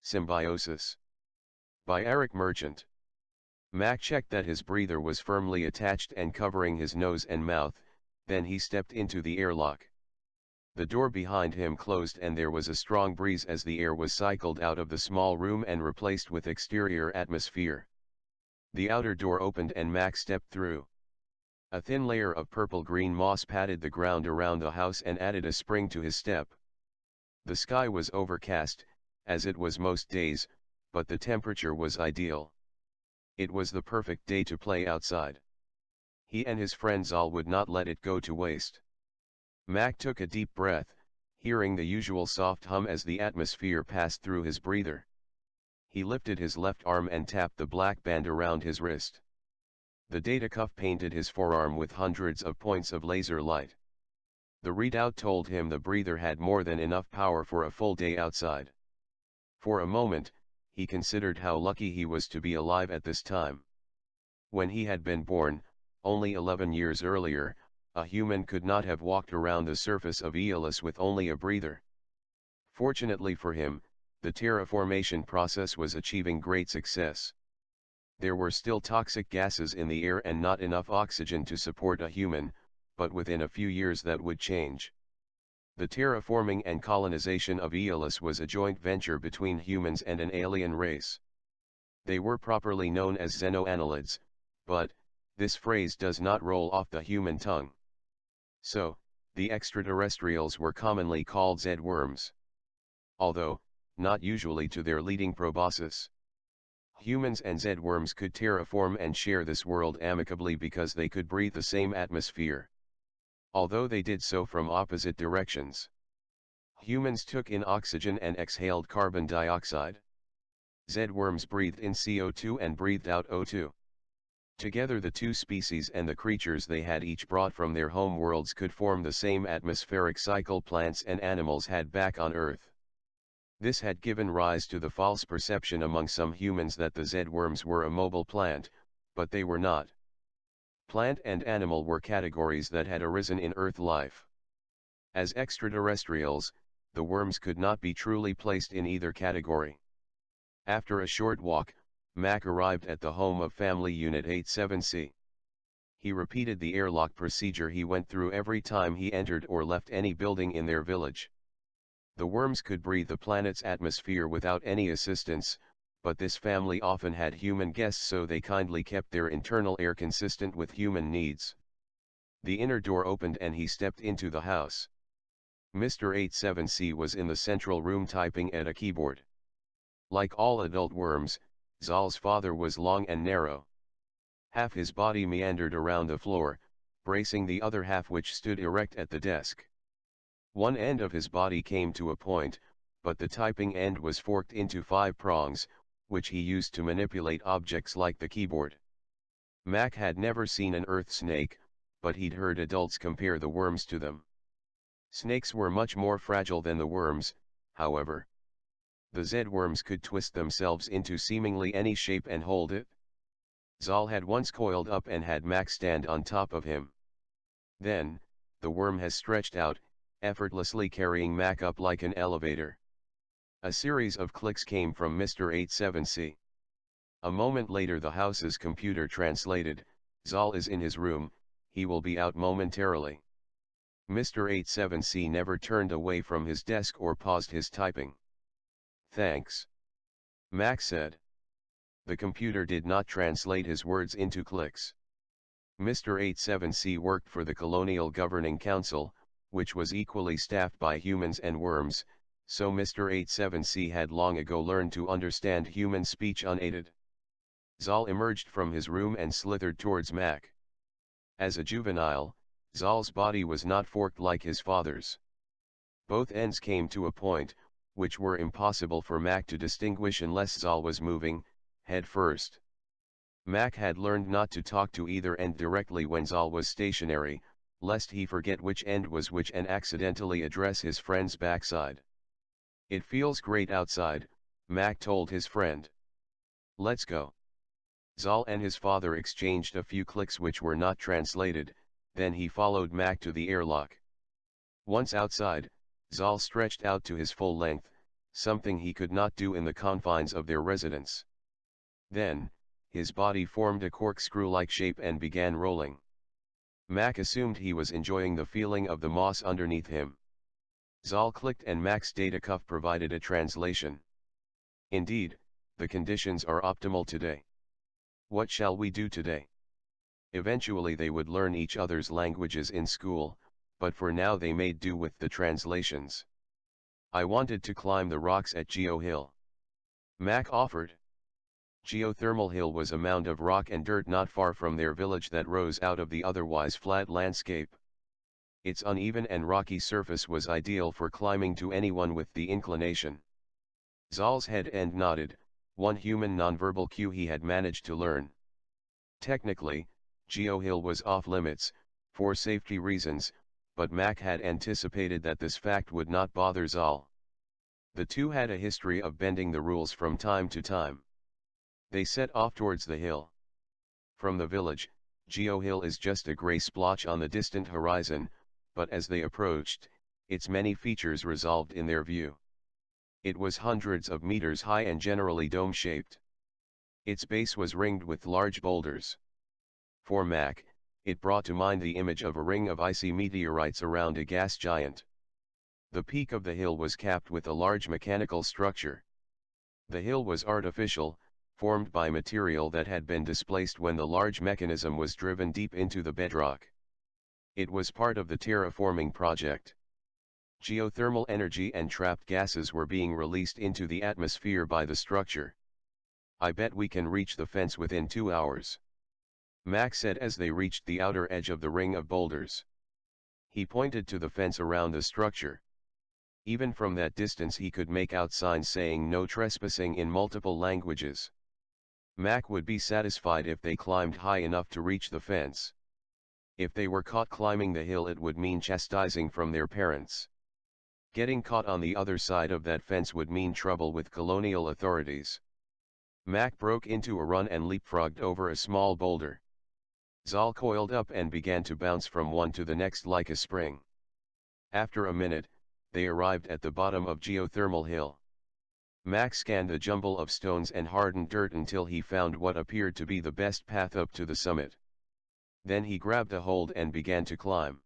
Symbiosis. By Aric Merchant. Mac checked that his breather was firmly attached and covering his nose and mouth, then he stepped into the airlock. The door behind him closed and there was a strong breeze as the air was cycled out of the small room and replaced with exterior atmosphere. The outer door opened and Mac stepped through. A thin layer of purple-green moss padded the ground around the house and added a spring to his step. The sky was overcast, as it was most days, but the temperature was ideal. It was the perfect day to play outside. He and his friend Zal would not let it go to waste. Mac took a deep breath, hearing the usual soft hum as the atmosphere passed through his breather. He lifted his left arm and tapped the black band around his wrist. The data cuff painted his forearm with hundreds of points of laser light. The readout told him the breather had more than enough power for a full day outside. For a moment, he considered how lucky he was to be alive at this time. When he had been born, only 11 years earlier, a human could not have walked around the surface of Aeolus with only a breather. Fortunately for him, the terraformation process was achieving great success. There were still toxic gases in the air and not enough oxygen to support a human, but within a few years that would change. The terraforming and colonization of Aeolus was a joint venture between humans and an alien race. They were properly known as xenoannelids, but this phrase does not roll off the human tongue. So, the extraterrestrials were commonly called Z-worms. Although, not usually to their leading proboscis. Humans and Z-worms could terraform and share this world amicably because they could breathe the same atmosphere. Although they did so from opposite directions. Humans took in oxygen and exhaled carbon dioxide. Z-worms breathed in CO2 and breathed out O2. Together the two species and the creatures they had each brought from their home worlds could form the same atmospheric cycle plants and animals had back on Earth. This had given rise to the false perception among some humans that the Z-worms were a mobile plant, but they were not. Plant and animal were categories that had arisen in Earth life. As extraterrestrials, the worms could not be truly placed in either category. After a short walk, Mac arrived at the home of Family Unit 87C. He repeated the airlock procedure he went through every time he entered or left any building in their village. The worms could breathe the planet's atmosphere without any assistance, but this family often had human guests, so they kindly kept their internal air consistent with human needs. The inner door opened and he stepped into the house. Mr. 87C was in the central room typing at a keyboard. Like all adult worms, Zal's father was long and narrow. Half his body meandered around the floor, bracing the other half which stood erect at the desk. One end of his body came to a point, but the typing end was forked into 5 prongs, which he used to manipulate objects like the keyboard. Mac had never seen an earth snake, but he'd heard adults compare the worms to them. Snakes were much more fragile than the worms, however. The Z-worms could twist themselves into seemingly any shape and hold it. Zal had once coiled up and had Mac stand on top of him. Then, the worm has stretched out, effortlessly carrying Mac up like an elevator. A series of clicks came from Mr. 87C. A moment later the house's computer translated, "Zal is in his room, he will be out momentarily." Mr. 87C never turned away from his desk or paused his typing. "Thanks," Mac said. The computer did not translate his words into clicks. Mr. 87C worked for the Colonial Governing Council, which was equally staffed by humans and worms, so Mr. 87C had long ago learned to understand human speech unaided. Zal emerged from his room and slithered towards Mac. As a juvenile, Zal's body was not forked like his father's. Both ends came to a point, which were impossible for Mac to distinguish unless Zal was moving, head first. Mac had learned not to talk to either end directly when Zal was stationary, lest he forget which end was which and accidentally address his friend's backside. "It feels great outside," Mac told his friend. "Let's go." Zal and his father exchanged a few clicks which were not translated, then he followed Mac to the airlock. Once outside, Zal stretched out to his full length, something he could not do in the confines of their residence. Then, his body formed a corkscrew-like shape and began rolling. Mac assumed he was enjoying the feeling of the moss underneath him. Zal clicked and Mac's data cuff provided a translation. Indeed, the conditions are optimal today. What shall we do today? Eventually they would learn each other's languages in school, but for now they made do with the translations. I wanted to climb the rocks at Geo Hill. Mac offered. Geothermal Hill was a mound of rock and dirt not far from their village that rose out of the otherwise flat landscape. Its uneven and rocky surface was ideal for climbing to anyone with the inclination. Zal's head end nodded, one human nonverbal cue he had managed to learn. Technically, Geo Hill was off limits, for safety reasons, but Mac had anticipated that this fact would not bother Zal. The two had a history of bending the rules from time to time. They set off towards the hill. From the village, Geo Hill is just a grey splotch on the distant horizon, but as they approached, its many features resolved in their view. It was hundreds of meters high and generally dome-shaped. Its base was ringed with large boulders. For Mac, it brought to mind the image of a ring of icy meteorites around a gas giant. The peak of the hill was capped with a large mechanical structure. The hill was artificial, formed by material that had been displaced when the large mechanism was driven deep into the bedrock. It was part of the terraforming project. Geothermal energy and trapped gases were being released into the atmosphere by the structure. I bet we can reach the fence within 2 hours. Mac said as they reached the outer edge of the ring of boulders. He pointed to the fence around the structure. Even from that distance he could make out signs saying no trespassing in multiple languages. Mac would be satisfied if they climbed high enough to reach the fence. If they were caught climbing the hill it would mean chastising from their parents. Getting caught on the other side of that fence would mean trouble with colonial authorities. Mac broke into a run and leapfrogged over a small boulder. Zal coiled up and began to bounce from one to the next like a spring. After a minute, they arrived at the bottom of Geothermal Hill. Mac scanned the jumble of stones and hardened dirt until he found what appeared to be the best path up to the summit. Then he grabbed a hold and began to climb.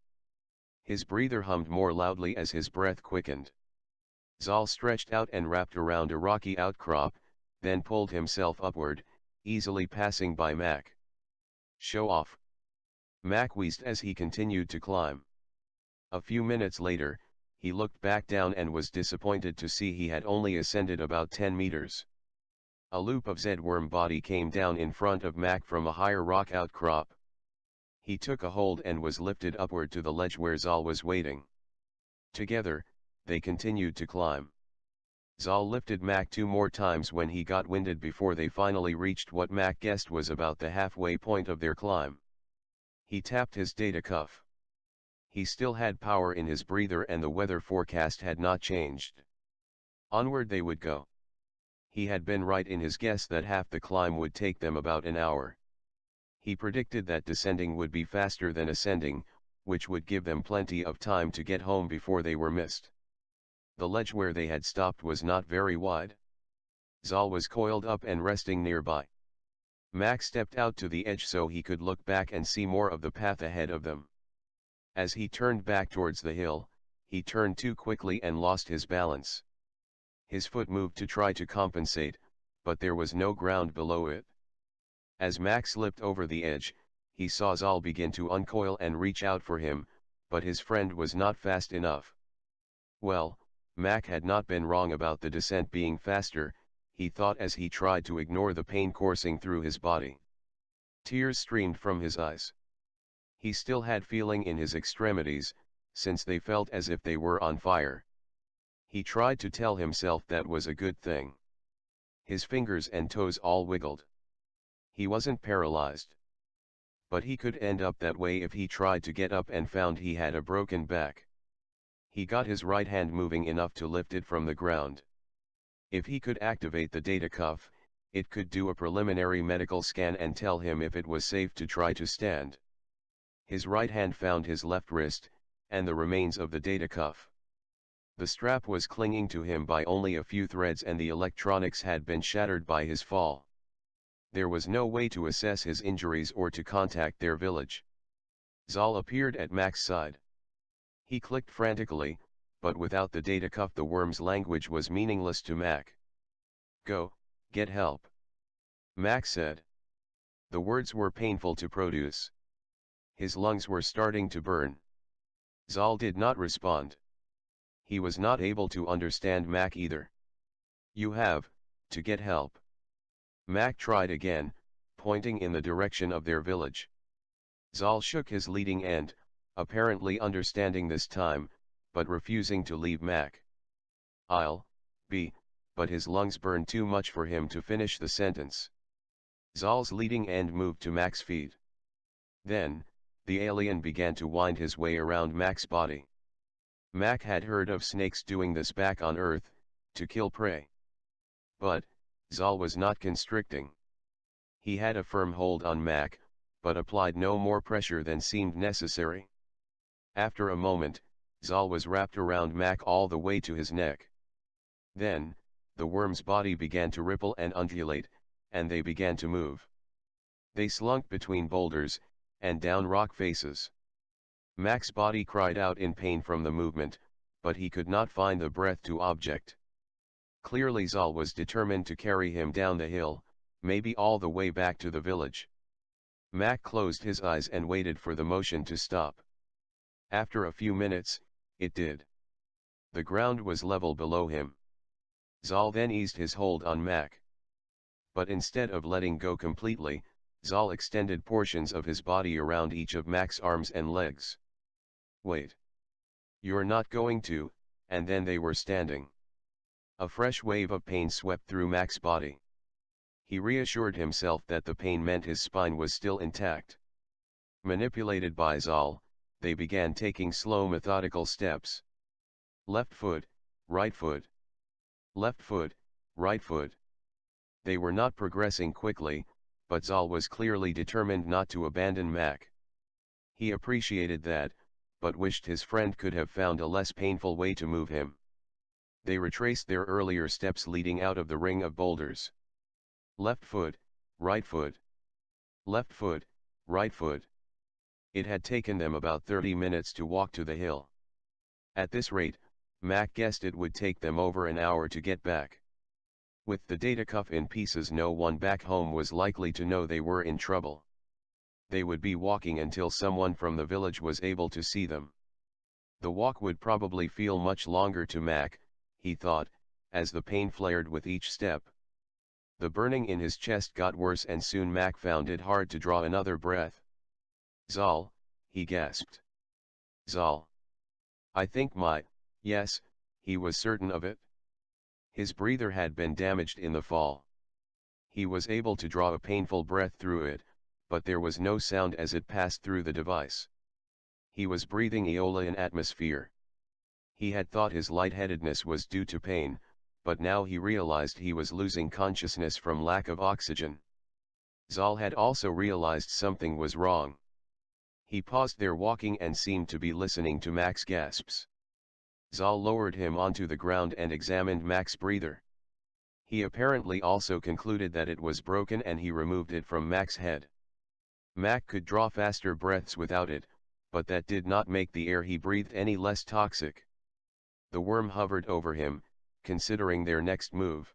His breather hummed more loudly as his breath quickened. Zal stretched out and wrapped around a rocky outcrop, then pulled himself upward, easily passing by Mac. "Show off." Mac wheezed as he continued to climb. A few minutes later, he looked back down and was disappointed to see he had only ascended about 10 meters. A loop of Z-worm body came down in front of Mac from a higher rock outcrop. He took a hold and was lifted upward to the ledge where Zal was waiting. Together, they continued to climb. Zal lifted Mac 2 more times when he got winded before they finally reached what Mac guessed was about the halfway point of their climb. He tapped his data cuff. He still had power in his breather and the weather forecast had not changed. Onward they would go. He had been right in his guess that half the climb would take them about an hour. He predicted that descending would be faster than ascending, which would give them plenty of time to get home before they were missed. The ledge where they had stopped was not very wide. Zal was coiled up and resting nearby. Mac stepped out to the edge so he could look back and see more of the path ahead of them. As he turned back towards the hill, he turned too quickly and lost his balance. His foot moved to try to compensate, but there was no ground below it. As Mac slipped over the edge, he saw Zal begin to uncoil and reach out for him, but his friend was not fast enough. Well, Mac had not been wrong about the descent being faster, he thought as he tried to ignore the pain coursing through his body. Tears streamed from his eyes. He still had feeling in his extremities, since they felt as if they were on fire. He tried to tell himself that was a good thing. His fingers and toes all wiggled. He wasn't paralyzed. But he could end up that way if he tried to get up and found he had a broken back. He got his right hand moving enough to lift it from the ground. If he could activate the data cuff, it could do a preliminary medical scan and tell him if it was safe to try to stand. His right hand found his left wrist, and the remains of the data cuff. The strap was clinging to him by only a few threads and the electronics had been shattered by his fall. There was no way to assess his injuries or to contact their village. Zal appeared at Mac's side. He clicked frantically, but without the data cuff the worm's language was meaningless to Mac. "Go, get help," Mac said. The words were painful to produce. His lungs were starting to burn. Zal did not respond. He was not able to understand Mac either. "You have to get help." Mac tried again, pointing in the direction of their village. Zal shook his leading end, apparently understanding this time, but refusing to leave Mac. "I'll be," but his lungs burned too much for him to finish the sentence. Zal's leading end moved to Mac's feet. Then, the alien began to wind his way around Mac's body. Mac had heard of snakes doing this back on Earth, to kill prey. But, Zal was not constricting. He had a firm hold on Mac, but applied no more pressure than seemed necessary. After a moment, Zal was wrapped around Mac all the way to his neck. Then, the worm's body began to ripple and undulate, and they began to move. They slunk between boulders, and down rock faces. Mac's body cried out in pain from the movement, but he could not find the breath to object. Clearly Zal was determined to carry him down the hill, maybe all the way back to the village. Mac closed his eyes and waited for the motion to stop. After a few minutes, it did. The ground was level below him. Zal then eased his hold on Mac. But instead of letting go completely, Zal extended portions of his body around each of Mac's arms and legs. "Wait. You're not going to," and then they were standing. A fresh wave of pain swept through Mac's body. He reassured himself that the pain meant his spine was still intact. Manipulated by Zal, they began taking slow methodical steps. Left foot, right foot. Left foot, right foot. They were not progressing quickly, but Zal was clearly determined not to abandon Mac. He appreciated that, but wished his friend could have found a less painful way to move him. They retraced their earlier steps leading out of the ring of boulders. Left foot, right foot. Left foot, right foot. It had taken them about 30 minutes to walk to the hill. At this rate, Mac guessed it would take them over an hour to get back. With the data cuff in pieces, no one back home was likely to know they were in trouble. They would be walking until someone from the village was able to see them. The walk would probably feel much longer to Mac, he thought, as the pain flared with each step. The burning in his chest got worse and soon Mac found it hard to draw another breath. "Zal," he gasped. "Zal. I think yes," he was certain of it. His breather had been damaged in the fall. He was able to draw a painful breath through it, but there was no sound as it passed through the device. He was breathing Aeolian atmosphere. He had thought his lightheadedness was due to pain, but now he realized he was losing consciousness from lack of oxygen. Zal had also realized something was wrong. He paused their walking and seemed to be listening to Mac's gasps. Zal lowered him onto the ground and examined Mac's breather. He apparently also concluded that it was broken and he removed it from Mac's head. Mac could draw faster breaths without it, but that did not make the air he breathed any less toxic. The worm hovered over him, considering their next move.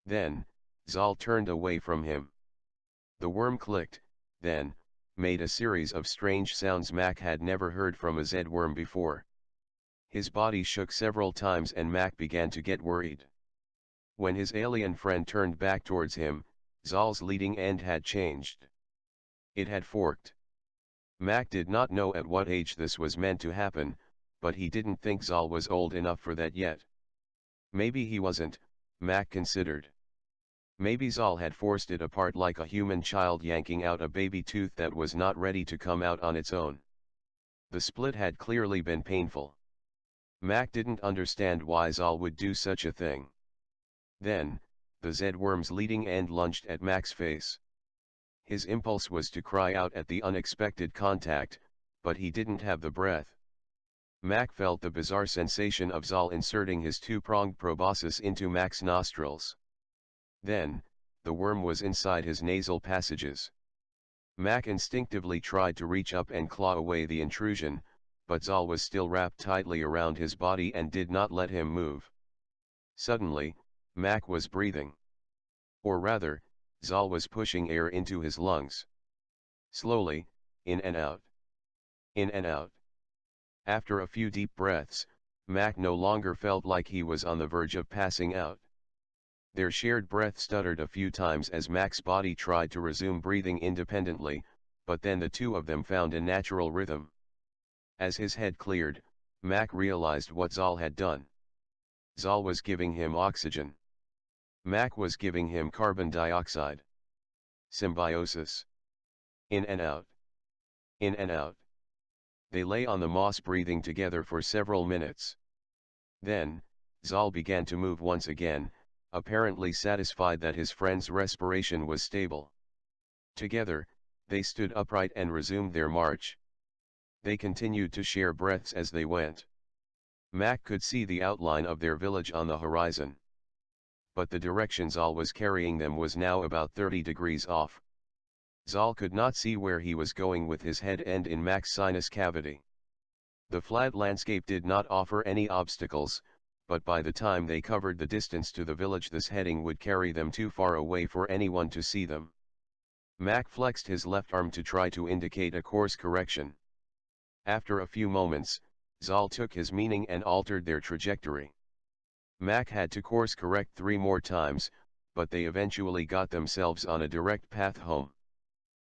Then, Zal turned away from him. The worm clicked, then, made a series of strange sounds Mac had never heard from a Zed worm before. His body shook several times and Mac began to get worried. When his alien friend turned back towards him, Zal's leading end had changed. It had forked. Mac did not know at what age this was meant to happen, but he didn't think Zal was old enough for that yet. Maybe he wasn't, Mac considered. Maybe Zal had forced it apart like a human child yanking out a baby tooth that was not ready to come out on its own. The split had clearly been painful. Mac didn't understand why Zal would do such a thing. Then, the Zed worm's leading end lunged at Mac's face. His impulse was to cry out at the unexpected contact, but he didn't have the breath. Mac felt the bizarre sensation of Zal inserting his two-pronged proboscis into Mac's nostrils. Then, the worm was inside his nasal passages. Mac instinctively tried to reach up and claw away the intrusion, but Zal was still wrapped tightly around his body and did not let him move. Suddenly, Mac was breathing. Or rather, Zal was pushing air into his lungs. Slowly, in and out. In and out. After a few deep breaths, Mac no longer felt like he was on the verge of passing out. Their shared breath stuttered a few times as Mac's body tried to resume breathing independently, but then the two of them found a natural rhythm. As his head cleared, Mac realized what Zal had done. Zal was giving him oxygen. Mac was giving him carbon dioxide. Symbiosis. In and out. In and out. They lay on the moss breathing together for several minutes. Then, Zal began to move once again, apparently satisfied that his friend's respiration was stable. Together, they stood upright and resumed their march. They continued to share breaths as they went. Mac could see the outline of their village on the horizon. But the direction Zal was carrying them was now about 30 degrees off. Zal could not see where he was going with his head end in Mac's sinus cavity. The flat landscape did not offer any obstacles, but by the time they covered the distance to the village this heading would carry them too far away for anyone to see them. Mac flexed his left arm to try to indicate a course correction. After a few moments, Zal took his meaning and altered their trajectory. Mac had to course correct 3 more times, but they eventually got themselves on a direct path home.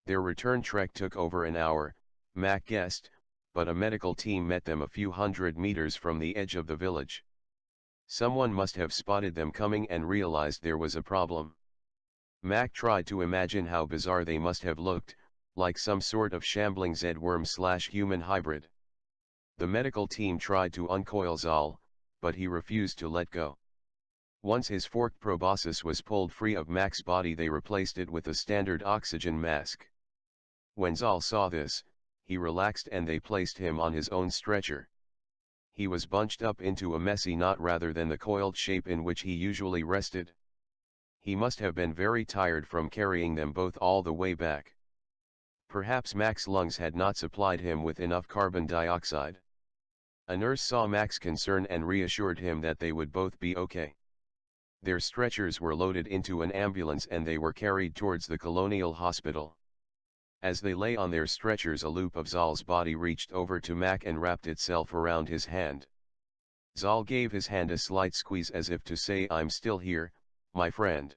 Their return trek took over an hour, Mac guessed, but a medical team met them a few hundred meters from the edge of the village. Someone must have spotted them coming and realized there was a problem. Mac tried to imagine how bizarre they must have looked, like some sort of shambling Z-worm/human hybrid. The medical team tried to uncoil Zal, but he refused to let go. Once his forked proboscis was pulled free of Mac's body, they replaced it with a standard oxygen mask. When Zal saw this, he relaxed and they placed him on his own stretcher. He was bunched up into a messy knot rather than the coiled shape in which he usually rested. He must have been very tired from carrying them both all the way back. Perhaps Mac's lungs had not supplied him with enough carbon dioxide. A nurse saw Mac's concern and reassured him that they would both be okay. Their stretchers were loaded into an ambulance and they were carried towards the Colonial Hospital. As they lay on their stretchers, a loop of Zal's body reached over to Mac and wrapped itself around his hand. Zal gave his hand a slight squeeze as if to say, "I'm still here, my friend."